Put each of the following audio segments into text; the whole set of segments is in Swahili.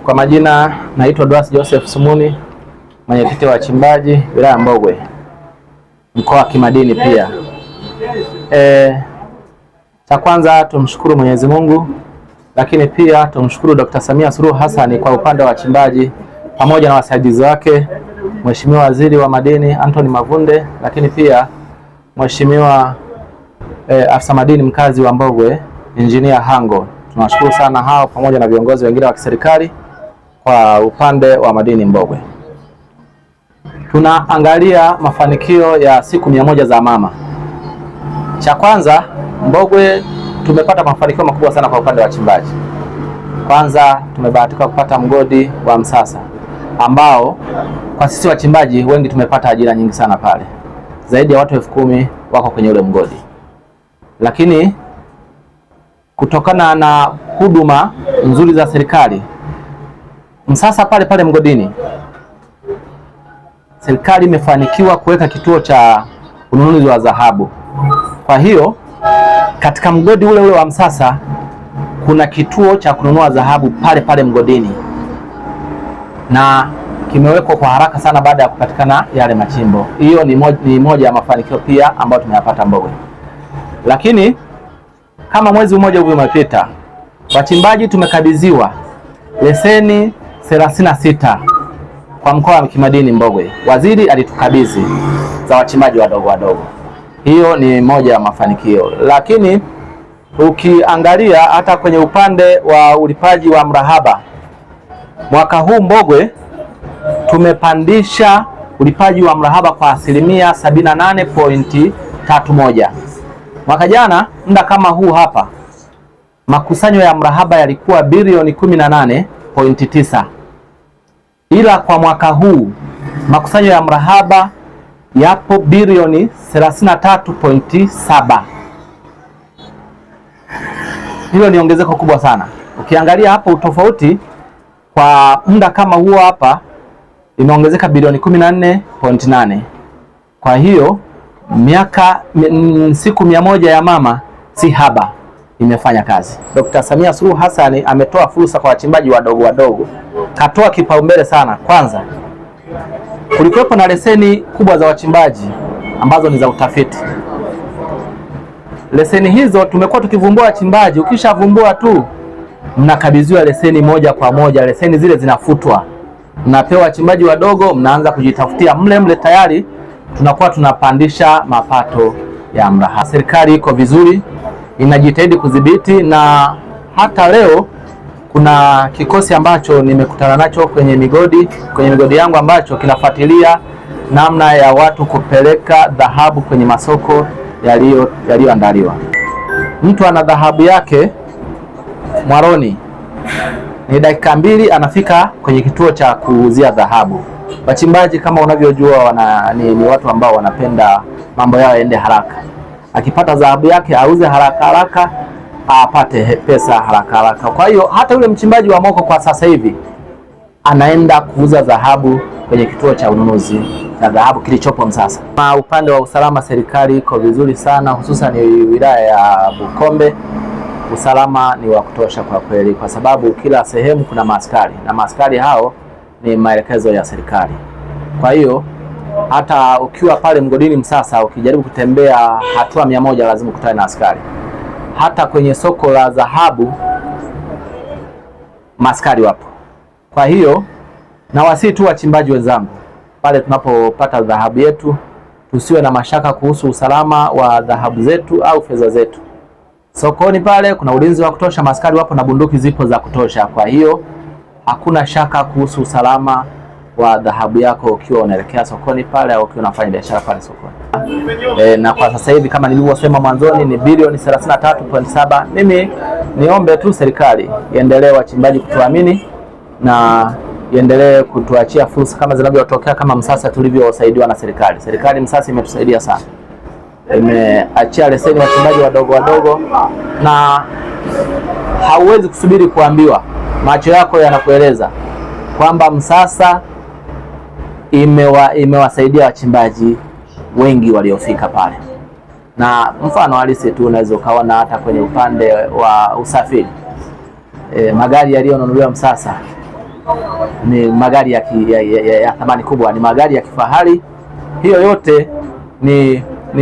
Kwa majina naitwa Duas Joseph Sumuni, mwenyekiti wa wachimbaji wilaya Mbogwe, mkoa wa kimadini pia. Cha kwanza tumshukuru Mwenyezi Mungu, lakini pia tumshukuru Dr. Samia Suluhu Hassan kwa upande wa wachimbaji pamoja na wasaidizi wake, Mheshimiwa Waziri wa Madini Anthony Mavunde, lakini pia Mheshimiwa afisa madini mkazi wa Mbogwe Engineer Hango. Tunawashukuru sana hao pamoja na viongozi wengine wa kiserikali kwa upande wa madini Mbogwe. Tunaangalia mafanikio ya siku 100 za mama. Cha kwanza, Mbogwe tumepata mafanikio makubwa sana kwa upande wa wachimbaji. Kwanza tumebahatika kupata mgodi wa Msasa ambao kwa sisi wachimbaji wengi tumepata ajira nyingi sana pale. Zaidi ya watu 10,000 wako kwenye ule mgodi. Lakini kutokana na huduma nzuri za serikali, Msasa pale mgodini, serikali imefanikiwa kuweka kituo cha ununuzi wa dhahabu. Kwa hiyo katika mgodi ule wa Msasa kuna kituo cha kununua dhahabu pale mgodini, na kimewekwa kwa haraka sana baada ya kupatikana yale machimbo. Hiyo ni moja ya mafanikio pia ambayo tumeyapata Mbogwe. Lakini kama mwezi mmoja hivi umepita, wachimbaji tumekabidhiwa leseni 36 kwa mkoa wa kimadini Mbogwe. Waziri alitukabidhi za wachimbaji wadogo. Hiyo ni moja ya mafanikio. Lakini ukiangalia hata kwenye upande wa ulipaji wa mrahaba, mwaka huu Mbogwe tumepandisha ulipaji wa mrahaba kwa 78.31. Mwaka jana muda kama huu hapa makusanyo ya mrahaba yalikuwa bilioni 18.9, ila kwa mwaka huu makusanyo ya mrahaba yapo bilioni 33.7. Hilo ni ongezeko kubwa sana. Ukiangalia hapo utofauti kwa muda kama huo hapa imeongezeka bilioni 14.8. Kwa hiyo siku 100 ya mama si haba, imefanya kazi. Dr. Samia Suluhu Hassan ametoa fursa kwa wachimbaji wadogo. Katoa kipaumbele sana. Kwanza kulikuwepo na leseni kubwa za wachimbaji ambazo ni za utafiti. Leseni hizo tumekuwa tukivumbua wachimbaji, ukishavumbua tu mnakabidhiwa leseni moja kwa moja, leseni zile zinafutwa. Mnapewa wachimbaji wadogo, mnaanza kujitafutia mle tayari tunakuwa tunapandisha mapato ya mrahaba. Serikali iko vizuri, inajitahidi kudhibiti, na hata leo kuna kikosi ambacho nimekutana nacho kwenye migodi yangu ambacho kinafuatilia namna ya watu kupeleka dhahabu kwenye masoko yaliyoandaliwa. Mtu ana dhahabu yake Mwaroni, ni dakika 2 anafika kwenye kituo cha kuuzia dhahabu. Wachimbaji kama unavyojua ni watu ambao wanapenda mambo yao yaende haraka. Akipata dhahabu yake auze haraka, apate pesa haraka. Kwa hiyo hata yule mchimbaji wa Moko kwa sasa hivi anaenda kuuza dhahabu kwenye kituo cha ununuzi na dhahabu kilichopo Msasa. Upande wa usalama serikali iko vizuri sana, hususan wilaya ya Bukombe. Usalama ni wa kutosha kwa kweli, kwa sababu kila sehemu kuna maaskari, na maaskari hao ni maelekezo ya serikali. Kwa hiyo hata ukiwa pale mgodini Msasa, ukijaribu kutembea hatua 100 lazima ukutane na askari. Hata kwenye soko la dhahabu maaskari wapo. Kwa hiyo na wasi tu wachimbaji wenzangu, pale tunapopata dhahabu yetu tusiwe na mashaka kuhusu usalama wa dhahabu zetu au fedha zetu. Sokoni pale kuna ulinzi wa kutosha, maaskari wapo na bunduki zipo za kutosha. Kwa hiyo hakuna shaka kuhusu usalama wa dhahabu yako ukiwa unaelekea sokoni pale au ukiwa unafanya biashara pale sokoni. Na kwa sasa hivi kama nilivyosema mwanzoni ni bilioni 33.7. Mimi niombe tu serikali iendelee wachimbaji kutuamini na iendelee kutuachia fursa kama zinavyotokea kama Msasa tulivyosaidiwa na serikali. Serikali Msasa imetusaidia sana. Imeachia leseni wachimbaji wadogo na hauwezi kusubiri kuambiwa. Macho yako yanakueleza kwamba Msasa imewasaidia wachimbaji wengi waliofika pale. Na mfano halisi tu unaweza ukaona hata kwenye upande wa usafiri. magari yaliyonunuliwa Msasa ni magari ya thamani kubwa, ni magari ya kifahari. Hiyo yote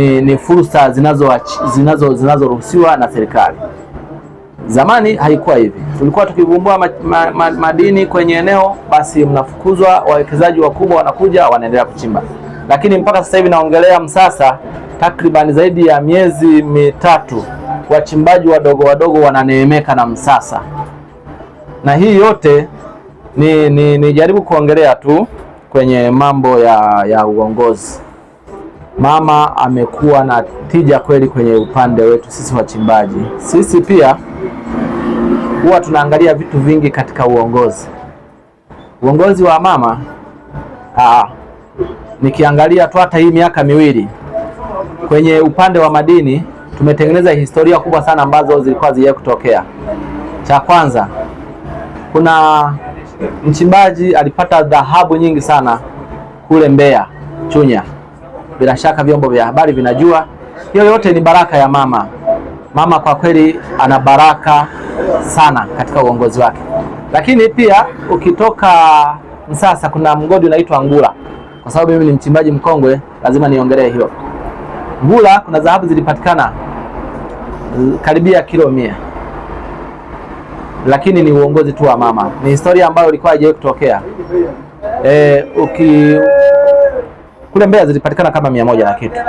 ni fursa zinazoruhusiwa na serikali. Zamani haikuwa hivi. Tulikuwa tukivumbua madini kwenye eneo, basi mnafukuzwa, wawekezaji wakubwa wanakuja wanaendelea kuchimba. Lakini mpaka sasa hivi naongelea Msasa, takriban zaidi ya miezi mitatu wachimbaji wadogo wadogo wananeemeka na Msasa. Na hii yote ni jaribu kuongelea tu kwenye mambo ya uongozi. Mama amekuwa na tija kweli kwenye upande wetu sisi wachimbaji. Sisi pia huwa tunaangalia vitu vingi katika uongozi. Uongozi wa mama nikiangalia tu hata hii miaka miwili kwenye upande wa madini tumetengeneza historia kubwa sana ambazo zilikuwa zijawahi kutokea. Cha kwanza, kuna mchimbaji alipata dhahabu nyingi sana kule Mbeya, Chunya. Bila shaka vyombo vya habari vinajua. Hiyo yote ni baraka ya mama. Mama kwa kweli ana baraka sana katika uongozi wake. Lakini pia ukitoka Msasa kuna mgodi unaitwa Ngula. Kwa sababu mimi ni mchimbaji mkongwe, lazima niongelee hiyo. Ngula kuna dhahabu zilipatikana karibia kilo 100. Lakini ni uongozi tu wa mama. Ni historia ambayo ilikuwa haijawahi kutokea. Kule Mbeya zilipatikana kama 100 na kitu.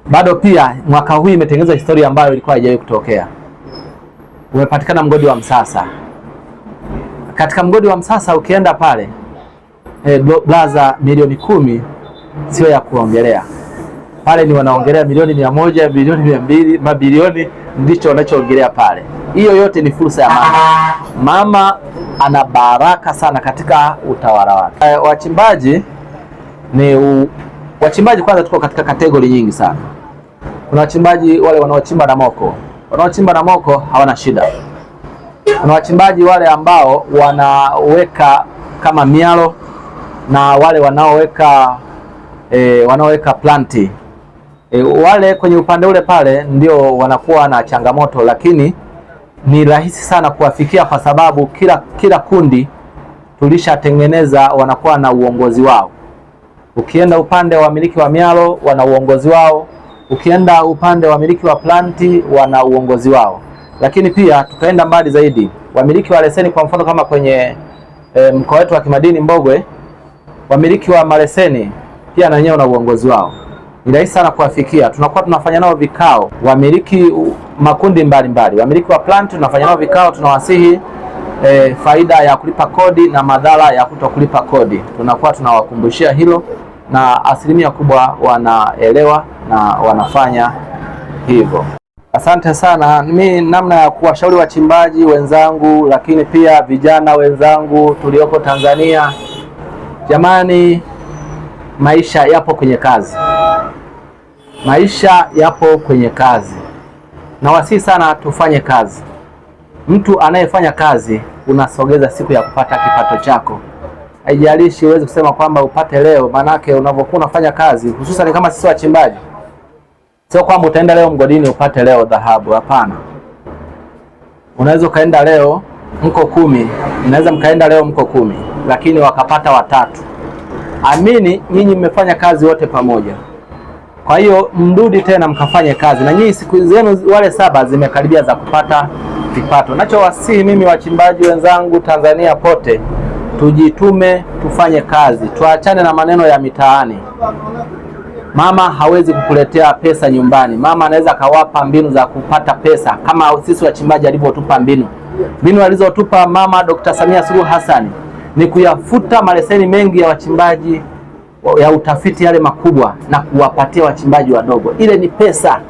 Bado pia mwaka huu imetengeneza historia ambayo ilikuwa haijawahi kutokea. Umepatikana mgodi wa Msasa. Katika mgodi wa Msasa ukienda pale, blaza milioni 10 sio ya kuongelea. Pale ni wanaongelea milioni 100, milioni 200, mabilioni ndicho wanachoongelea pale. Hiyo yote ni fursa ya mama. Mama ana baraka sana katika utawala wake. Wachimbaji kwanza tuko katika kategori nyingi sana. Kuna wachimbaji wale wanaochimba na moko. Wanaochimba na moko hawana shida. Kuna wachimbaji wale ambao wanaweka kama mialo na wale wanaoweka planti. Wale kwenye upande ule pale ndio wanakuwa na changamoto, lakini ni rahisi sana kuwafikia kwa sababu kila kundi tulishatengeneza, wanakuwa na uongozi wao. Ukienda upande wa wamiliki wa mialo wana uongozi wao, ukienda upande wa wamiliki wa planti wana uongozi wao. Lakini pia tukaenda mbali zaidi, wamiliki wa leseni, kwa mfano kama kwenye mkoa wetu wa kimadini Mbogwe, wamiliki wa maleseni pia na wenyewe na uongozi wao. Ni rahisi sana kuwafikia. Tunakuwa tunafanya nao vikao, wamiliki makundi mbalimbali. Wamiliki wa plant tunafanya nao vikao, tunawasihi faida ya kulipa kodi na madhara ya kutokulipa kodi. Tunakuwa tunawakumbushia hilo na asilimia kubwa wanaelewa na wanafanya hivyo. Asante sana. Mimi namna ya kuwashauri wachimbaji wenzangu, lakini pia vijana wenzangu tulioko Tanzania, jamani, maisha yapo kwenye kazi. Maisha yapo kwenye kazi. Na wasihi sana tufanye kazi. Mtu anayefanya kazi unasogeza siku ya kupata kipato chako. Haijalishi uweze kusema kwamba upate leo, manake unavyokuwa unafanya kazi, hususan kama sisi wachimbaji, sio kwamba utaenda leo mgodini upate leo dhahabu, hapana. Unaweza kaenda leo mko 10, unaweza mkaenda leo mko 10, lakini wakapata 3. Amini nyinyi mmefanya kazi wote pamoja. Kwa hiyo mrudi tena mkafanye kazi, na nyinyi siku zenu wale 7 zimekaribia za kupata kipato. Nachowasihi mimi wachimbaji wenzangu Tanzania pote, tujitume, tufanye kazi, tuachane na maneno ya mitaani. Mama hawezi kukuletea pesa nyumbani. Mama anaweza kawapa mbinu za kupata pesa kama sisi wachimbaji alivyotupa mbinu. Mbinu alizotupa Mama Dr. Samia Suluhu Hassan ni kuyafuta maleseni mengi ya wachimbaji ya utafiti yale makubwa na kuwapatia wachimbaji wadogo. Ile ni pesa.